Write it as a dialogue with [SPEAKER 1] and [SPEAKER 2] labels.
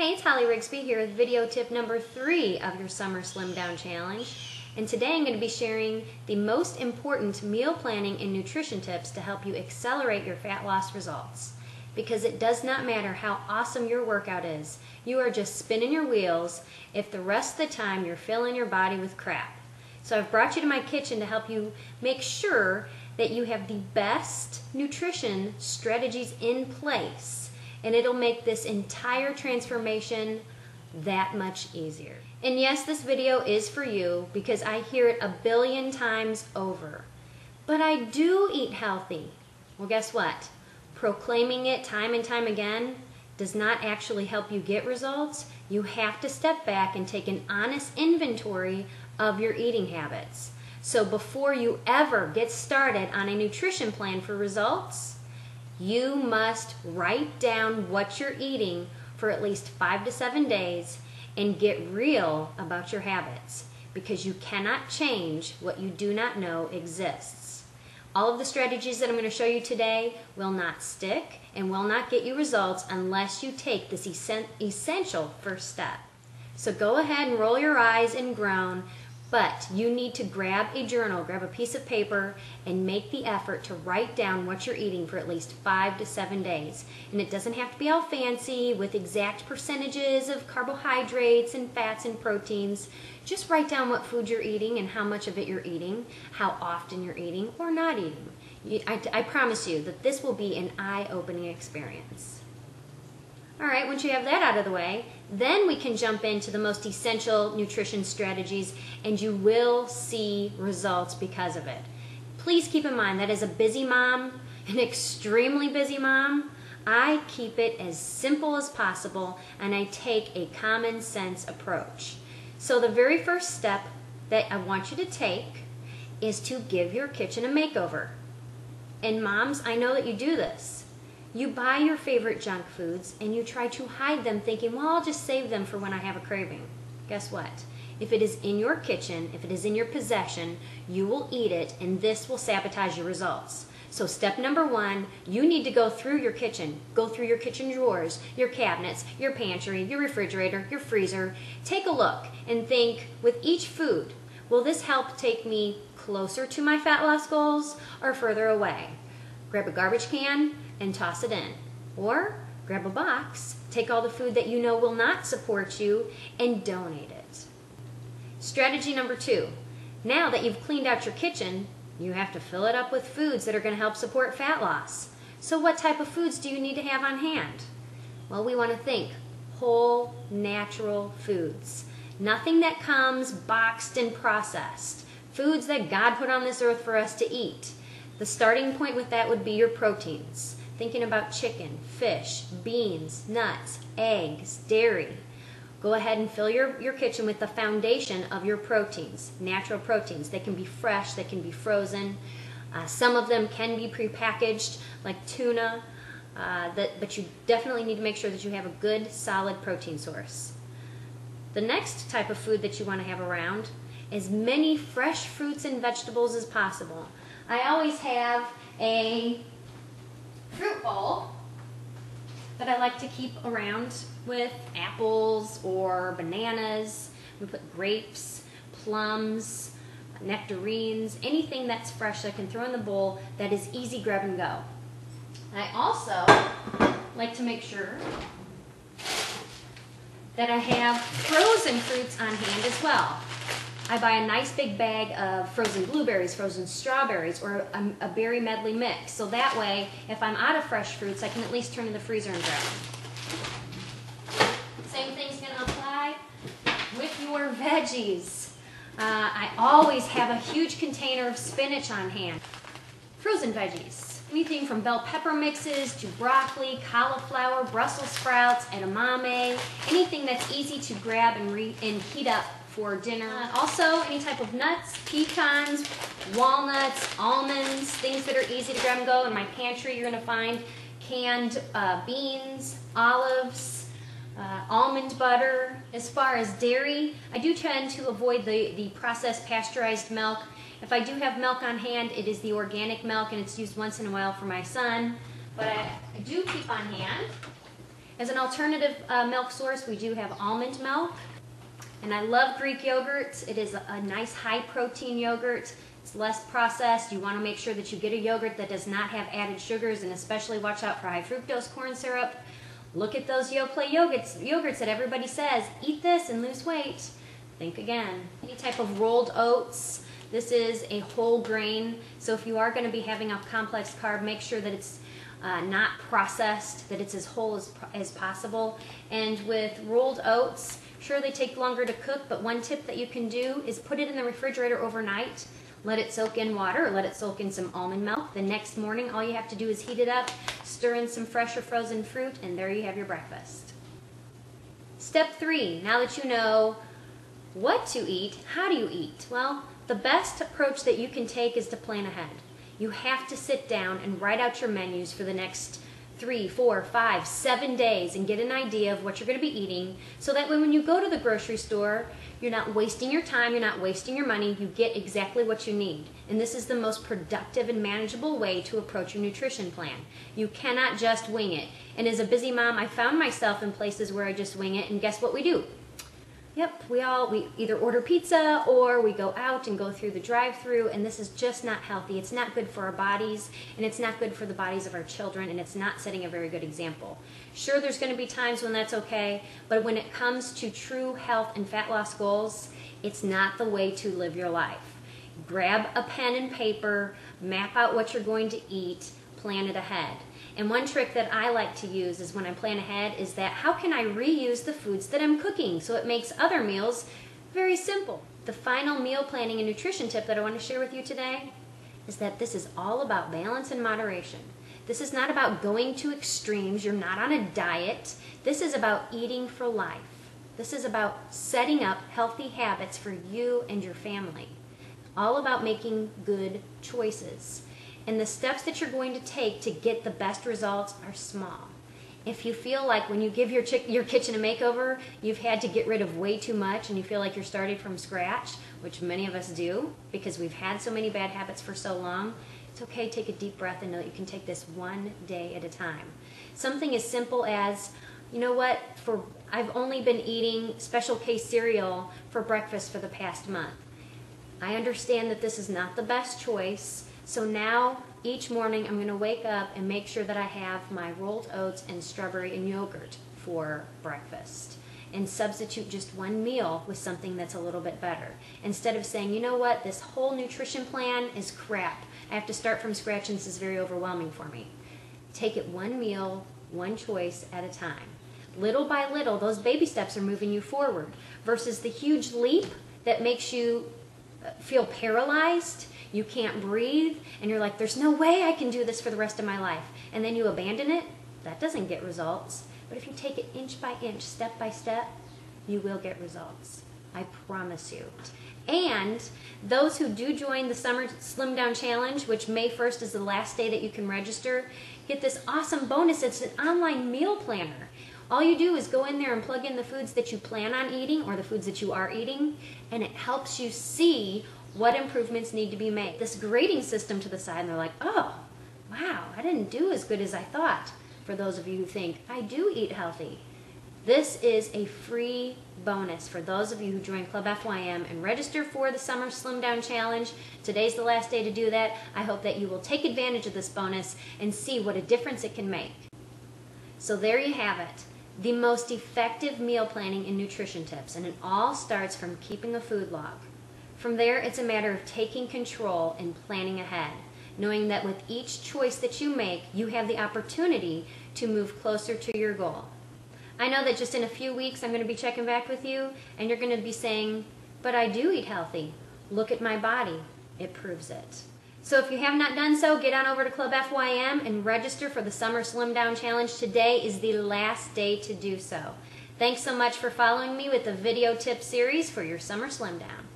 [SPEAKER 1] Hey, it's Holly Rigsby here with video tip number 3 of your Summer Slim Down Challenge. And today I'm going to be sharing the most important meal planning and nutrition tips to help you accelerate your fat loss results. Because it does not matter how awesome your workout is, you are just spinning your wheels if the rest of the time you're filling your body with crap. So I've brought you to my kitchen to help you make sure that you have the best nutrition strategies in place. And it'll make this entire transformation that much easier. And yes, this video is for you because I hear it a billion times over. But I do eat healthy. Well, guess what? Proclaiming it time and time again does not actually help you get results. You have to step back and take an honest inventory of your eating habits. So before you ever get started on a nutrition plan for results, you must write down what you're eating for at least 5 to 7 days and get real about your habits, because you cannot change what you do not know exists. All of the strategies that I'm going to show you today will not stick and will not get you results unless you take this essential first step. So go ahead and roll your eyes and groan, but you need to grab a journal, grab a piece of paper, and make the effort to write down what you're eating for at least 5 to 7 days. And it doesn't have to be all fancy with exact percentages of carbohydrates and fats and proteins. Just write down what food you're eating and how much of it you're eating, how often you're eating or not eating. I promise you that this will be an eye-opening experience. All right, once you have that out of the way, then we can jump into the most essential nutrition strategies, and you will see results because of it. Please keep in mind that as a busy mom, an extremely busy mom, I keep it as simple as possible and I take a common sense approach. So the very first step that I want you to take is to give your kitchen a makeover. And moms, I know that you do this. You buy your favorite junk foods and you try to hide them thinking, well, I'll just save them for when I have a craving. Guess what? If it is in your kitchen, if it is in your possession, you will eat it and this will sabotage your results. So step number 1, you need to go through your kitchen. Go through your kitchen drawers, your cabinets, your pantry, your refrigerator, your freezer. Take a look and think, with each food, will this help take me closer to my fat loss goals or further away? Grab a garbage can and toss it in. Or grab a box, take all the food that you know will not support you and donate it. Strategy number 2. Now that you've cleaned out your kitchen, you have to fill it up with foods that are going to help support fat loss. So what type of foods do you need to have on hand? Well, we want to think whole, natural foods. Nothing that comes boxed and processed. Foods that God put on this earth for us to eat. The starting point with that would be your proteins. Thinking about chicken, fish, beans, nuts, eggs, dairy. Go ahead and fill your kitchen with the foundation of your proteins, natural proteins. They can be fresh, they can be frozen. Some of them can be prepackaged, like tuna, but you definitely need to make sure that you have a good, solid protein source. The next type of food that you want to have around is as many fresh fruits and vegetables as possible. I always have a fruit bowl that I like to keep around with apples or bananas. We put grapes, plums, nectarines, anything that's fresh that I can throw in the bowl that is easy grab and go. I also like to make sure that I have frozen fruits on hand as well. I buy a nice big bag of frozen blueberries, frozen strawberries, or a berry medley mix. So that way, if I'm out of fresh fruits, I can at least turn to the freezer and grab them. Same thing's going to apply with your veggies. I always have a huge container of spinach on hand. Frozen veggies. Anything from bell pepper mixes to broccoli, cauliflower, Brussels sprouts, edamame. Anything that's easy to grab and heat up for dinner. Also, any type of nuts, pecans, walnuts, almonds, things that are easy to grab and go. In my pantry, you're going to find canned beans, olives, almond butter. As far as dairy, I do tend to avoid the processed pasteurized milk. If I do have milk on hand, it is the organic milk, and it's used once in a while for my son. But I do keep on hand As an alternative milk source, we do have almond milk. And I love Greek yogurt. It is a nice high protein yogurt. It's less processed. You want to make sure that you get a yogurt that does not have added sugars, and especially watch out for high fructose corn syrup. Look at those Yoplait yogurts that everybody says, eat this and lose weight. Think again. Any type of rolled oats. This is a whole grain, so if you are going to be having a complex carb, make sure that it's not processed, that it's as whole as possible. And with rolled oats, sure they take longer to cook, but one tip that you can do is put it in the refrigerator overnight. Let it soak in water, or let it soak in some almond milk. The next morning, all you have to do is heat it up, stir in some fresh or frozen fruit, and there you have your breakfast. Step 3, now that you know what to eat, how do you eat? Well, the best approach that you can take is to plan ahead. You have to sit down and write out your menus for the next 3, 4, 5, 7 days and get an idea of what you're going to be eating, so that when you go to the grocery store, you're not wasting your time, you're not wasting your money, you get exactly what you need. And this is the most productive and manageable way to approach your nutrition plan. You cannot just wing it. And as a busy mom, I found myself in places where I just wing it, and guess what we do? Yep, we either order pizza or we go out and go through the drive-thru, and this is just not healthy. It's not good for our bodies, and it's not good for the bodies of our children, and it's not setting a very good example. Sure, there's going to be times when that's okay, but when it comes to true health and fat loss goals, it's not the way to live your life. Grab a pen and paper, map out what you're going to eat, plan it ahead. And one trick that I like to use is when I plan ahead is that how can I reuse the foods that I'm cooking so it makes other meals very simple. The final meal planning and nutrition tip that I want to share with you today is that this is all about balance and moderation. This is not about going to extremes. You're not on a diet. This is about eating for life. This is about setting up healthy habits for you and your family. All about making good choices. And the steps that you're going to take to get the best results are small. If you feel like when you give your kitchen a makeover, you've had to get rid of way too much and you feel like you're starting from scratch, which many of us do because we've had so many bad habits for so long, it's okay to take a deep breath and know that you can take this one day at a time. Something as simple as, you know what, I've only been eating Special K cereal for breakfast for the past month. I understand that this is not the best choice. So now, each morning, I'm going to wake up and make sure that I have my rolled oats and strawberry and yogurt for breakfast. And substitute just one meal with something that's a little bit better. Instead of saying, you know what, this whole nutrition plan is crap. I have to start from scratch and this is very overwhelming for me. Take it one meal, one choice at a time. Little by little, those baby steps are moving you forward versus the huge leap that makes you feel paralyzed. You can't breathe, and you're like, there's no way I can do this for the rest of my life. And then you abandon it. That doesn't get results. But if you take it inch by inch, step by step, you will get results. I promise you. And those who do join the Summer Slim Down Challenge, which May 1st is the last day that you can register, get this awesome bonus. It's an online meal planner. All you do is go in there and plug in the foods that you plan on eating or the foods that you are eating, and it helps you see what improvements need to be made. This grading system to the side, and they're like, oh, wow, I didn't do as good as I thought. For those of you who think, I do eat healthy. This is a free bonus for those of you who join Club FYM and register for the Summer Slim Down Challenge. Today's the last day to do that. I hope that you will take advantage of this bonus and see what a difference it can make. So there you have it. The most effective meal planning and nutrition tips, and it all starts from keeping a food log. From there, it's a matter of taking control and planning ahead, knowing that with each choice that you make, you have the opportunity to move closer to your goal. I know that just in a few weeks, I'm going to be checking back with you, and you're going to be saying, but I do eat healthy. Look at my body. It proves it. So if you have not done so, get on over to Club FYM and register for the Summer Slim Down Challenge. Today is the last day to do so. Thanks so much for following me with the video tip series for your Summer Slim Down.